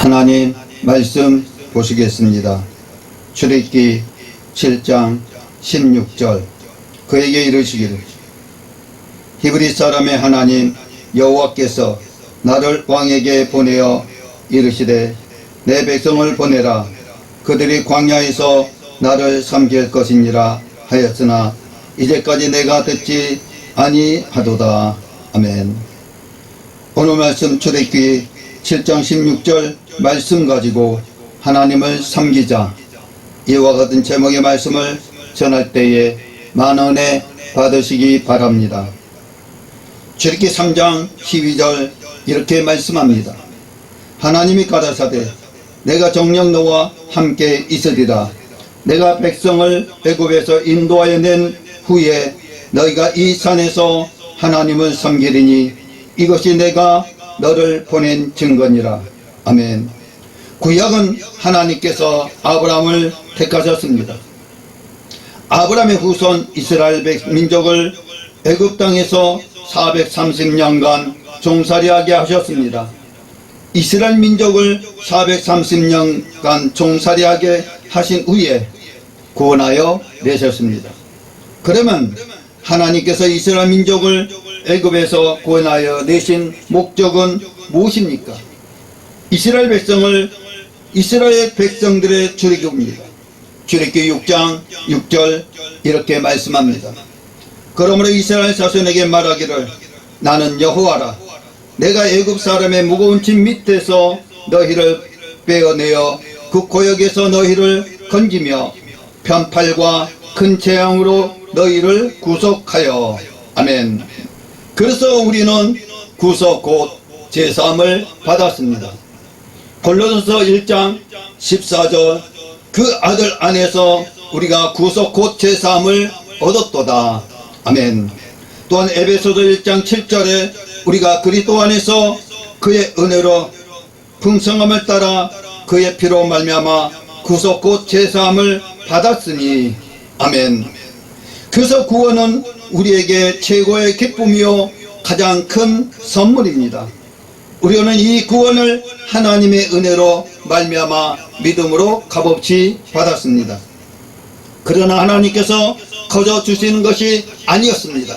하나님 말씀 보시겠습니다. 출애굽기 7장 16절 그에게 이르시기를 히브리 사람의 하나님 여호와께서 나를 왕에게 보내어 이르시되 내 백성을 보내라. 그들이 광야에서 나를 섬길 것이니라 하였으나 이제까지 내가 듣지 아니하도다. 아멘. 오늘 말씀 출애굽기 7장 16절 말씀 가지고 하나님을 섬기자, 이와 같은 제목의 말씀을 전할 때에 많은 은혜 받으시기 바랍니다. 출애굽기 3장 12절 이렇게 말씀합니다. 하나님이 가라사대 내가 정녕 너와 함께 있으리라. 내가 백성을 애굽에서 인도하여 낸 후에 너희가 이 산에서 하나님을 섬기리니 이것이 내가 너를 보낸 증거니라. 아멘. 구약은 하나님께서 아브라함을 택하셨습니다. 아브라함의 후손 이스라엘 민족을 애굽 땅에서 430년간 종살이하게 하셨습니다. 이스라엘 민족을 430년간 종살이하게 하신 후에 구원하여 내셨습니다. 그러면 하나님께서 이스라엘 민족을 애굽에서 구원하여 내신 목적은 무엇입니까? 이스라엘 백성들의 출애굽입니다. 출애굽기 6장 6절 이렇게 말씀합니다. 그러므로 이스라엘 자손에게 말하기를 나는 여호와라. 내가 애굽 사람의 무거운 짐 밑에서 너희를 빼어내어 그 고역에서 너희를 건지며 편팔과 큰 재앙으로 너희를 구속하여. 아멘. 그래서 우리는 구속 곧 제사함을 받았습니다. 골로새서 1장 14절 그 아들 안에서 우리가 구속 곧 제사함을 얻었도다. 아멘. 또한 에베소서 1장 7절에 우리가 그리스도 안에서 그의 은혜로 풍성함을 따라 그의 피로 말미암아 구속 곧 제사함을 받았으니. 아멘. 그래서 구원은 우리에게 최고의 기쁨이요 가장 큰 선물입니다. 우리는 이 구원을 하나님의 은혜로 말미암아 믿음으로 값없이 받았습니다. 그러나 하나님께서 거저 주시는 것이 아니었습니다.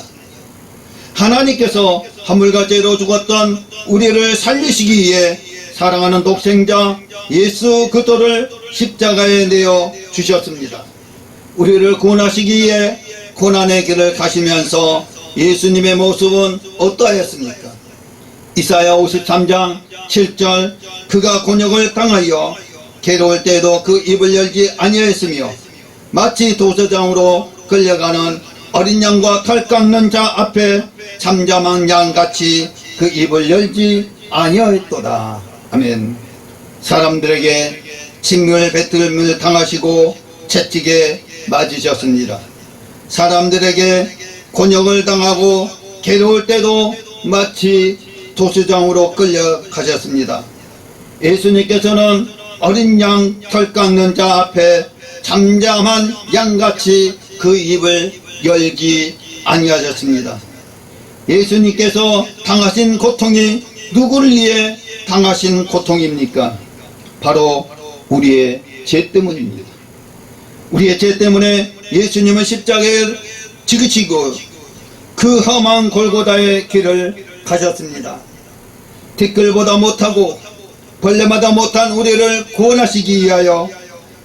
하나님께서 화물과 죄로 죽었던 우리를 살리시기 위해 사랑하는 독생자 예수 그리스도를 십자가에 내어 주셨습니다. 우리를 구원하시기 위해 고난의 길을 가시면서 예수님의 모습은 어떠하였습니까? 이사야 53장 7절 그가 곤욕을 당하여 괴로울 때에도 그 입을 열지 아니하였으며 마치 도서장으로 끌려가는 어린 양과 털 깎는 자 앞에 잠잠한 양같이 그 입을 열지 아니하였도다. 아멘. 사람들에게 침을 뱉음을 당하시고 채찍에 맞으셨습니다. 사람들에게 곤욕을 당하고 괴로울 때도 마치 도수장으로 끌려가셨습니다. 예수님께서는 어린 양 털 깎는 자 앞에 잠잠한 양같이 그 입을 열지 아니하셨습니다. 예수님께서 당하신 고통이 누구를 위해 당하신 고통입니까? 바로 우리의 죄 때문입니다. 우리의 죄 때문에 예수님은 십자가에 지으시고 그 험한 골고다의 길을 가셨습니다. 티끌보다 못하고 벌레마다 못한 우리를 구원하시기 위하여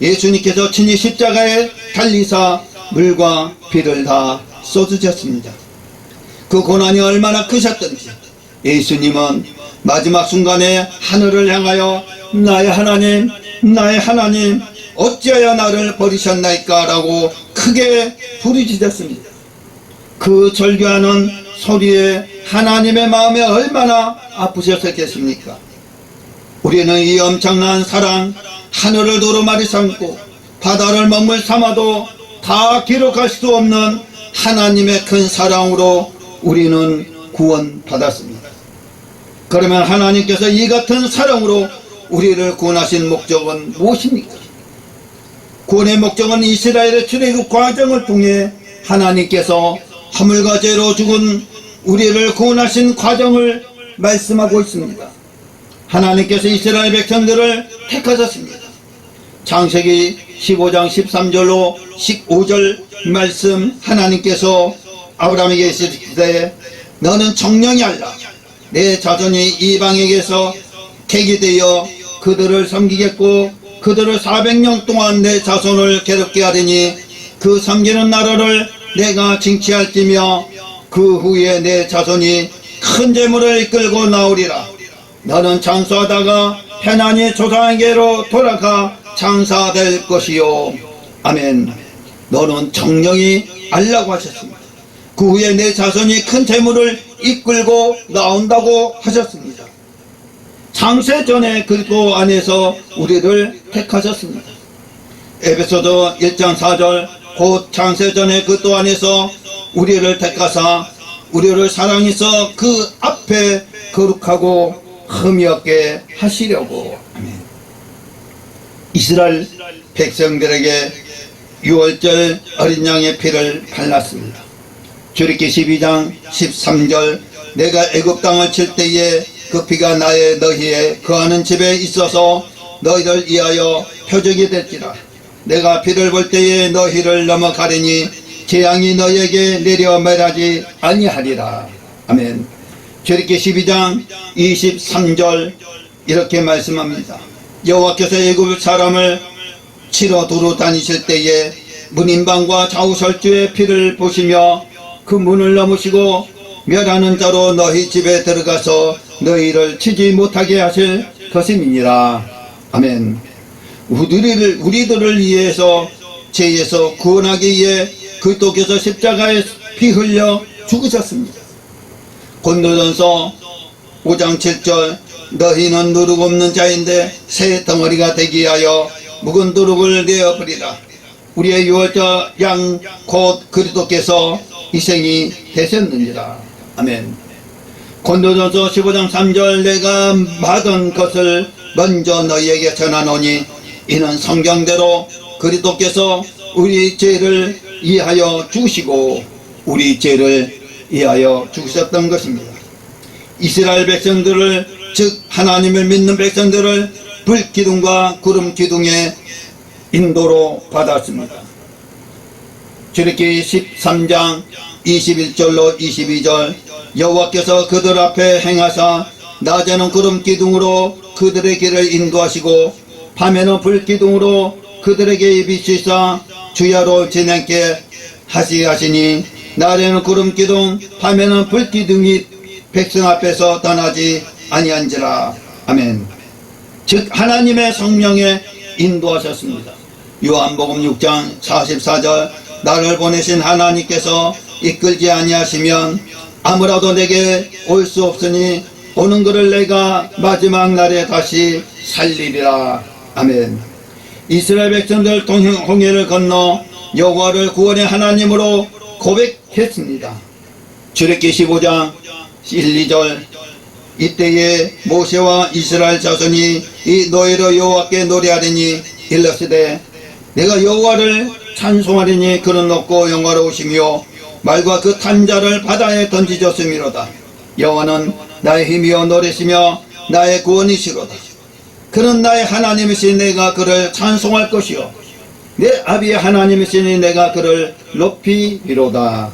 예수님께서 친히 십자가에 달리사 물과 피를 다 쏟으셨습니다. 그 고난이 얼마나 크셨던지 예수님은 마지막 순간에 하늘을 향하여 나의 하나님 나의 하나님 어찌하여 나를 버리셨나이까 라고 크게 부르짖었습니다. 그 절규하는 소리에 하나님의 마음에 얼마나 아프셨겠습니까? 우리는 이 엄청난 사랑, 하늘을 도루마리 삼고 바다를 먹물 삼아도 다 기록할 수 없는 하나님의 큰 사랑으로 우리는 구원받았습니다. 그러면 하나님께서 이 같은 사랑으로 우리를 구원하신 목적은 무엇입니까? 구원의 목적은 이스라엘의 출애굽 과정을 통해 하나님께서 화물과 죄로 죽은 우리를 구원하신 과정을 말씀하고 있습니다. 하나님께서 이스라엘 백성들을 택하셨습니다. 창세기 15장 13절로 15절 말씀, 하나님께서 아브라함에게 이르시되 너는 정령이 알라. 내 자손이 이방에게서 객이 되어 그들을 섬기겠고 그들을 400년 동안 내 자손을 괴롭게 하리니 그 섬기는 나라를 내가 징치할지며 그 후에 내 자손이 큰 재물을 이끌고 나오리라. 너는 장수하다가 편안히 조상에게로 돌아가 장사될 것이요. 아멘. 너는 정령이 알라고 하셨습니다. 그 후에 내 자손이 큰 재물을 이끌고 나온다고 하셨습니다. 창세 전에 그리스도 안에서 우리를 택하셨습니다. 에베소서 1장 4절 곧 창세 전에 그리스도 안에서 우리를 택하사 우리를 사랑해서 그 앞에 거룩하고 흠이 없게 하시려고. 아멘. 이스라엘 백성들에게 6월절 어린 양의 피를 발랐습니다. 출애굽기 12장 13절 내가 애굽 땅을 칠 때에 그 피가 나의 너희의 거하는 집에 있어서 너희를 위하여 표적이 될지라. 내가 피를 볼 때에 너희를 넘어가리니 재앙이 너희에게 내려 멸하지 아니하리라. 아멘. 출애굽기 12장 23절 이렇게 말씀합니다. 여호와께서 애굽 사람을 치러 두루 다니실 때에 문인방과 좌우설주의 피를 보시며 그 문을 넘으시고 멸하는 자로 너희 집에 들어가서 너희를 치지 못하게 하실 것임이니라. 아멘. 우리들을 위해서 죄에서 구원하기 위해 그리스도께서 십자가에 피 흘려 죽으셨습니다. 고린도전서 5장 7절 너희는 누룩 없는 자인데 새 덩어리가 되기 위하여 묵은 누룩을 내어버리라. 우리의 유월자 양 곧 그리스도께서 희생이 되셨느니라. 아멘. 고린도전서 15장 3절 내가 받은 것을 먼저 너희에게 전하노니 이는 성경대로 그리스도께서 우리 죄를 위하여 죽으시고 우리 죄를 위하여 죽으셨던 것입니다. 이스라엘 백성들을 즉 하나님을 믿는 백성들을 불기둥과 구름기둥의 인도로 받았습니다. 출애굽기 13장 21절로 22절 여호와께서 그들 앞에 행하사 낮에는 구름기둥으로 그들의 길을 인도하시고 밤에는 불기둥으로 그들에게 비치사 주야로 지내게 하시니 낮에는 구름기둥 밤에는 불기둥이 백성 앞에서 떠나지 아니한지라. 아멘. 즉 하나님의 성령에 인도하셨습니다. 요한복음 6장 44절 나를 보내신 하나님께서 이끌지 아니하시면 아무라도 내게 올 수 없으니 오는 그를 내가 마지막 날에 다시 살리리라. 아멘. 이스라엘 백성들 홍해를 건너 여호와를 구원의 하나님으로 고백했습니다. 출애굽기 15장 1, 2절 이때에 모세와 이스라엘 자손이 이 노예로 여호와께 노래하리니 일러스되 내가 여호와를 찬송하리니 그는 높고 영화로우시며 말과 그 탄자를 바다에 던지셨음이로다. 여호와는 나의 힘이여 노래시며 나의 구원이시로다. 그는 나의 하나님이시니 내가 그를 찬송할 것이요 내 아비의 하나님이시니 내가 그를 높이리로다.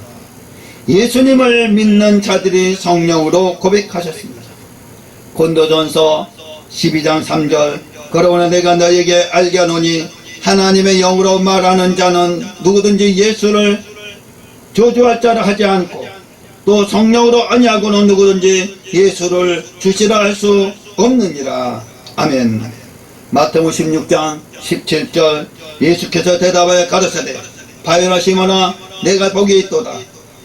예수님을 믿는 자들이 성령으로 고백하셨습니다. 고린도전서 12장 3절 그러나 내가 너에게 알게 하노니 하나님의 영으로 말하는 자는 누구든지 예수를 저주할 자라 하지 않고 또 성령으로 아니하고는 누구든지 예수를 주시라 할 수 없느니라. 아멘. 마태복음 16장 17절 예수께서 대답하여 가르치되 바요나 시몬아 내가 복이 있도다.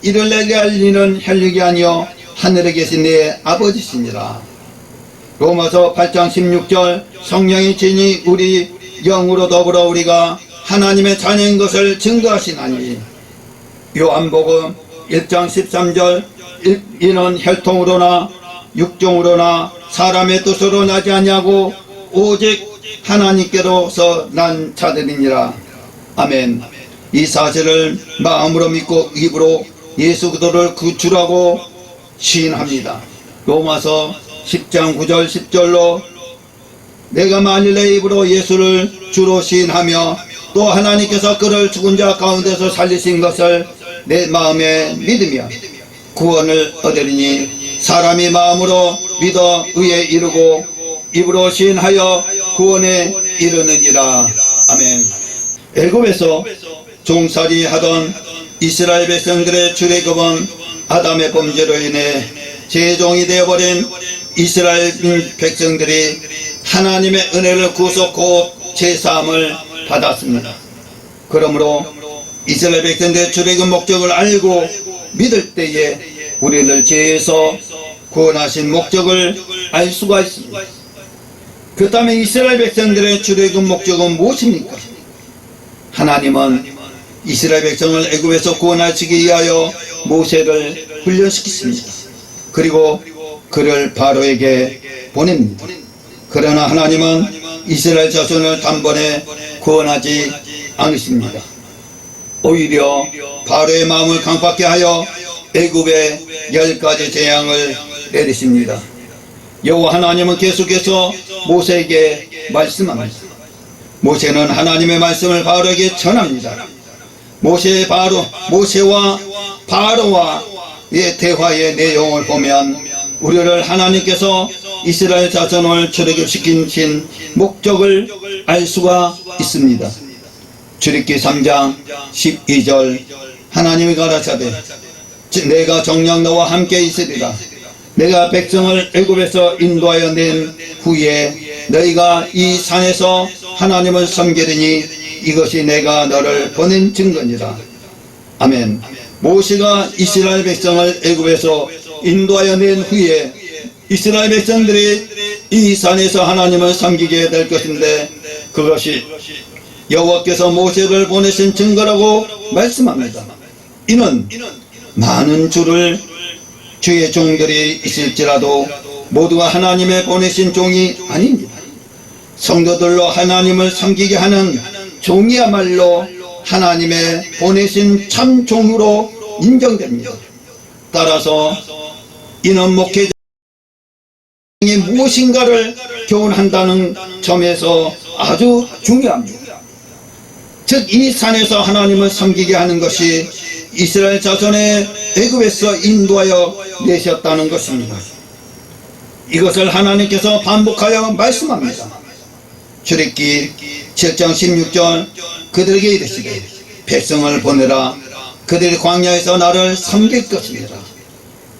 이를 내게 알리는 혈육이 아니요 하늘에 계신 내 아버지시니라. 로마서 8장 16절 성령이 친히 우리 영으로 더불어 우리가 하나님의 자녀인 것을 증거하시나니. 요한복음 1장 13절 이는 혈통으로나 육종으로나 사람의 뜻으로 나지 아니하고 오직 하나님께로서 난 자들이니라. 아멘. 이 사실을 마음으로 믿고 입으로 예수 그리스도를 구주라고 시인합니다. 로마서 10장 9절 10절로 내가 만일 내 입으로 예수를 주로 시인하며 또 하나님께서 그를 죽은 자 가운데서 살리신 것을 내 마음에 믿으며 구원을 얻으리니 사람이 마음으로 믿어 의에 이르고 입으로 시인하여 구원에 이르느니라. 아멘. 애굽에서 종살이 하던 이스라엘 백성들의 출애굽은 아담의 범죄로 인해 제종이 되어버린 이스라엘 백성들이 하나님의 은혜를 구속하고 제사함을 받았습니다. 그러므로 이스라엘 백성들의 출애굽 목적을 알고 믿을 때에 우리를 죄에서 구원하신 목적을 알 수가 있습니다. 그렇다면 이스라엘 백성들의 출애굽 목적은 무엇입니까? 하나님은 이스라엘 백성을 애굽에서 구원하시기 위하여 모세를 훈련시켰습니다. 그리고 그를 바로에게 보냅니다. 그러나 하나님은 이스라엘 자손을 단번에 구원하지 않으십니다. 오히려 바로의 마음을 강팍케 하여 애굽에 10가지 재앙을 내리십니다. 여호와 하나님은 계속해서 모세에게 말씀합니다. 모세는 하나님의 말씀을 바로에게 전합니다. 모세와 바로와의 대화의 내용을 보면 우리를 하나님께서 이스라엘 자손을 출애굽시킨 목적을 알 수가 있습니다. 출애굽기 3장 12절 하나님이 가라사대 내가 정녕 너와 함께 있으리라. 내가 백성을 애굽에서 인도하여 낸 후에 너희가 이 산에서 하나님을 섬기리니 이것이 내가 너를 보낸 증거니라. 아멘. 모세가 이스라엘 백성을 애굽에서 인도하여 낸 후에 이스라엘 백성들이 이 산에서 하나님을 섬기게 될 것인데 그것이 여호와께서 모세를 보내신 증거라고 말씀합니다. 이는 많은 주의 종들이 있을지라도 모두가 하나님의 보내신 종이 아닙니다. 성도들로 하나님을 섬기게 하는 종이야말로 하나님의 보내신 참 종으로 인정됩니다. 따라서 이는 목회자의 무엇인가를 교훈한다는 점에서 아주 중요합니다. 즉 이 산에서 하나님을 섬기게 하는 것이 이스라엘 자손의 애굽에서 인도하여 내셨다는 것입니다. 이것을 하나님께서 반복하여 말씀합니다. 출애굽기 7장 16절 그들에게 이르시되 백성을 보내라. 그들이 광야에서 나를 섬길 것이니라.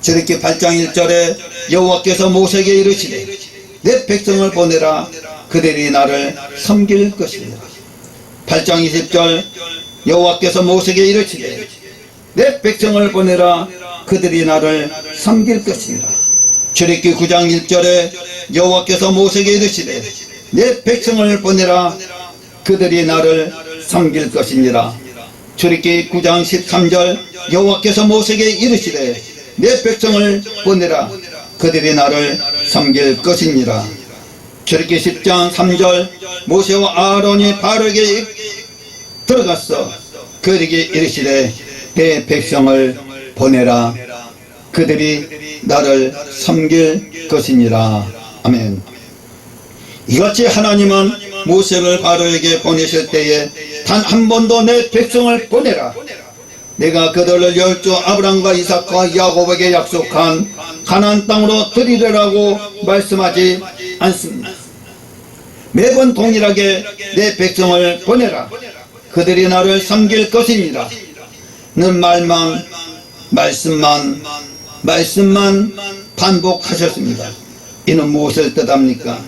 출애굽기 8장 1절에 여호와께서 모세에게 이르시되 내 백성을 보내라. 그들이 나를 섬길 것이니라. 8장 20절 여호와께서 모세에게 이르시되 내 백성을 보내라. 그들이 나를 섬길 것이니라. 출애굽기 9장 1절에 여호와께서 모세에게 이르시되 내 백성을 보내라. 그들이 나를 섬길 것이니라. 출애굽기 9장 13절 여호와께서 모세에게 이르시되 내 백성을 보내라. 그들이 나를 섬길 것이니라. 출애굽기 10장 3절 모세와 아론이 바로에게 들어가서 그에게 이르시되 내 백성을 보내라. 그들이 나를 섬길 것이니라. 아멘. 이같이 하나님은 모세를 바로에게 보내실 때에 단 한 번도 내 백성을 보내라. 내가 그들을 열조 아브람과 이삭과 야곱에게 약속한 가나안 땅으로 들이려라고 말씀하지 않습니다. 매번 동일하게 내 백성을 보내라. 그들이 나를 섬길 것이니라. 는 말씀만 반복하셨습니다. 이는 무엇을 뜻합니까?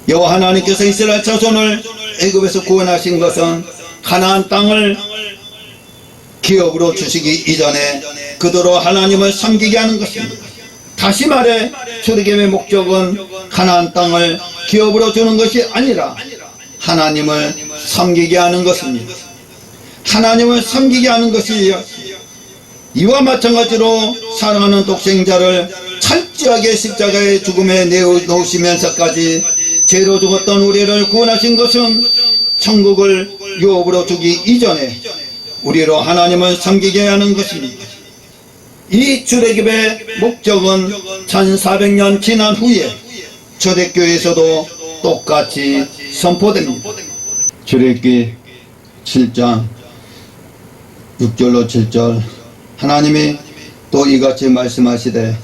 여호와 하나님께서 이스라엘 자손을 애굽에서 구원하신 것은 가나안 땅을 기업으로 주시기 이전에 그대로 하나님을 섬기게 하는 것입니다. 다시 말해 출애굽의 목적은 가나안 땅을 기업으로 주는 것이 아니라 하나님을 섬기게 하는 것입니다. 하나님을 섬기게 하는 것이 이와 마찬가지로 사랑하는 독생자를 철저하게 십자가의 죽음에 내어놓으시면서까지 죄로 죽었던 우리를 구원하신 것은 천국을 유업으로 주기 이전에 우리로 하나님을 섬기게 하는 것입니다. 이 출애굽의 목적은 1400년 지난 후에 초대교회에서도 똑같이 선포됩니다. 출애굽기 7장 6절로 7절 하나님이 또 이같이 말씀하시되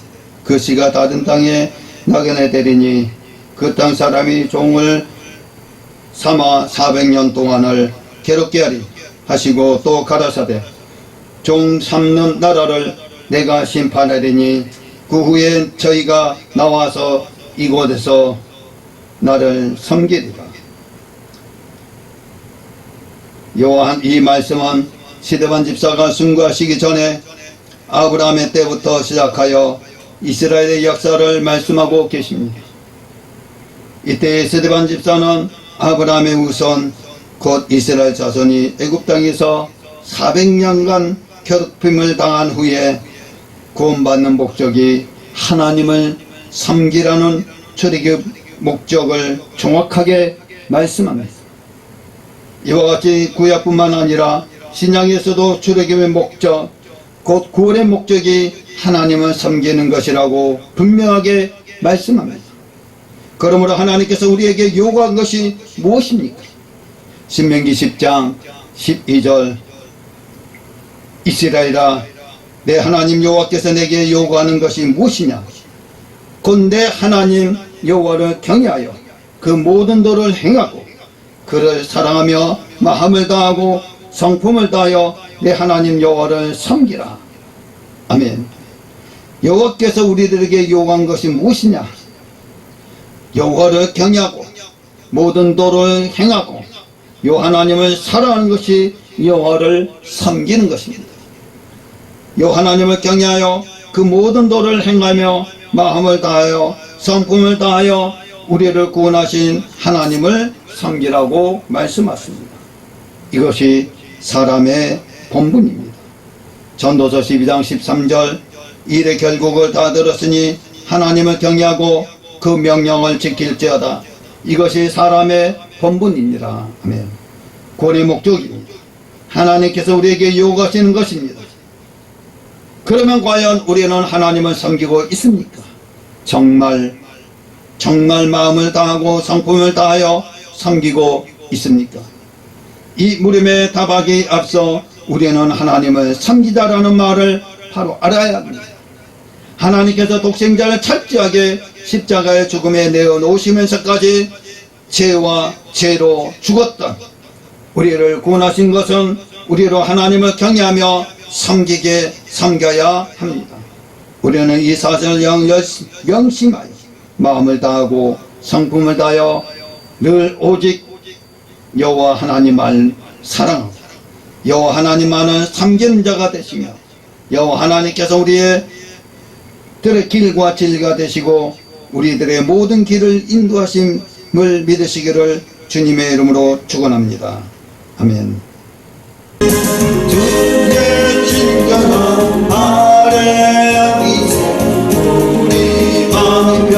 그 씨가 다른 땅에 나그네 되리니 그 땅 사람이 종을 삼아 400년 동안을 괴롭게 하리 하시고 또 가라사대 종 삼는 나라를 내가 심판하리니 그 후에 저희가 나와서 이곳에서 나를 섬기리라. 여호와 이 말씀은 스데반 집사가 순교하시기 전에 아브라함의 때부터 시작하여 이스라엘의 역사를 말씀하고 계십니다. 이때 스데반 집사는 아브라함의 후손 곧 이스라엘 자손이 애굽 땅에서 400년간 괴롭힘을 당한 후에 구원받는 목적이 하나님을 섬기라는 출애굽 목적을 정확하게 말씀합니다. 이와 같이 구약뿐만 아니라 신약에서도 출애굽의 목적 곧 구원의 목적이 하나님을 섬기는 것이라고 분명하게 말씀합니다. 그러므로 하나님께서 우리에게 요구한 것이 무엇입니까? 신명기 10장 12절 이스라엘아 내 하나님 여호와께서 내게 요구하는 것이 무엇이냐? 곧 내 하나님 여호와를 경외하여 그 모든 도를 행하고 그를 사랑하며 마음을 다하고 성품을 다하여 내 하나님 여호와를 섬기라. 아멘. 여호와께서 우리들에게 요구한 것이 무엇이냐? 여호와를 경외하고 모든 도를 행하고 요 하나님을 사랑하는 것이 여호와를 섬기는 것입니다. 요 하나님을 경외하여 그 모든 도를 행하며 마음을 다하여 성품을 다하여 우리를 구원하신 하나님을 섬기라고 말씀하십니다. 이것이 사람의 본분입니다. 전도서 12장 13절 일의 결국을 다 들었으니 하나님을 경외하고 그 명령을 지킬지어다. 이것이 사람의 본분입니다. 아멘. 구원의 목적입니다. 하나님께서 우리에게 요구하시는 것입니다. 그러면 과연 우리는 하나님을 섬기고 있습니까? 정말 마음을 다하고 성품을 다하여 섬기고 있습니까? 이 물음에 답하기 앞서 우리는 하나님을 섬기자라는 말을 바로 알아야 합니다. 하나님께서 독생자를 철저하게 십자가의 죽음에 내어놓으시면서까지 죄와 죄로 죽었던 우리를 구원하신 것은 우리로 하나님을 경외하며 섬겨야 합니다. 우리는 이 사실을 명심하여 마음을 다하고 성품을 다하여 늘 오직 여호와 하나님을 사랑하고 여호와 하나님만을 섬기는 자가 되시며 여호와 하나님께서 우리의 길과 진리가 되시고 우리들의 모든 길을 인도하심을 믿으시기를 주님의 이름으로 축원합니다. 아멘. 주의 친절함 아래 우리 마음이